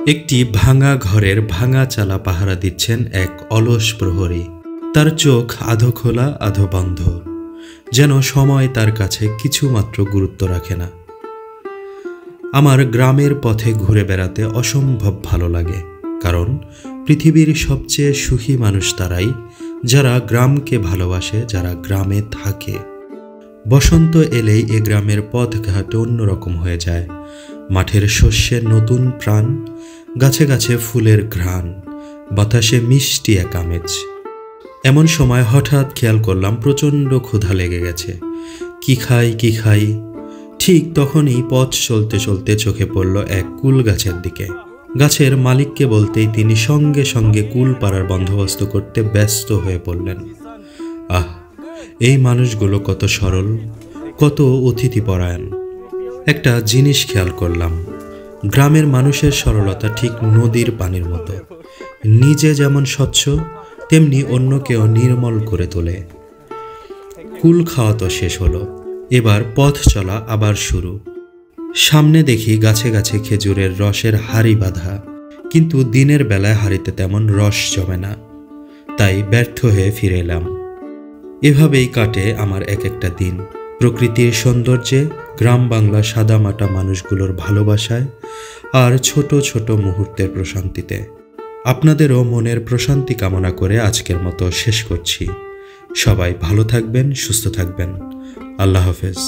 একটি ভাঙা ঘরের ভাঙা চালা পাহারা দিচ্ছেন এক অলস প্রহরী। তার চোখ আধো খোলা আধো বন্ধ, যেন সময় তার কাছে কিছুমাত্র গুরুত্ব রাখে না। আমার গ্রামের পথে ঘুরে বেড়াতে অসম্ভব ভালো লাগে, কারণ পৃথিবীর সবচেয়ে সুখী মানুষ তারাই যারা গ্রামকে ভালোবাসে, যারা গ্রামে থাকে। বসন্ত এলেই এ গ্রামের পথঘাট অন্যরকম হয়ে যায়। মাঠের শস্যে নতুন প্রাণ, গাছে গাছে ফুলের ঘ্রাণ, বাতাসে মিষ্টি এক আমেজ। এমন সময় হঠাৎ খেয়াল করলাম প্রচণ্ড ক্ষুধা লেগে গেছে। কি খাই। ঠিক তখনই পথ চলতে চলতে চোখে পড়ল এক কুল গাছের দিকে। গাছের মালিককে বলতেই তিনি সঙ্গে সঙ্গে কুল পাড়ার বন্দোবস্ত করতে ব্যস্ত হয়ে পড়লেন। আহ, এই মানুষগুলো কত সরল, কত অতিথিপরায়ণ। একটা জিনিস খেয়াল করলাম, গ্রামের মানুষের সরলতা ঠিক নদীর পানির মতো, নিজে যেমন স্বচ্ছ তেমনি অন্যকেও নির্মল করে তোলে। কুল খাওয়া তো শেষ হলো, এবার পথ চলা আবার শুরু। সামনে দেখি গাছে গাছে খেজুরের রসের হাড়ি বাঁধা, কিন্তু দিনের বেলায় হাড়িতে তেমন রস জমে না, তাই ব্যর্থ হয়ে ফিরে এলাম। এভাবেই কাটে আমার এক একটা দিন, প্রকৃতির সৌন্দর্যে, গ্রাম বাংলা সাদামাটা মানুষগুলোর ভালোবাসায় আর ছোট ছোট মুহূর্তের প্রশান্তিতে। আপনাদেরও মনের প্রশান্তি কামনা করে আজকের মতো শেষ করছি। সবাই ভালো থাকবেন, সুস্থ থাকবেন। আল্লাহ হাফেজ।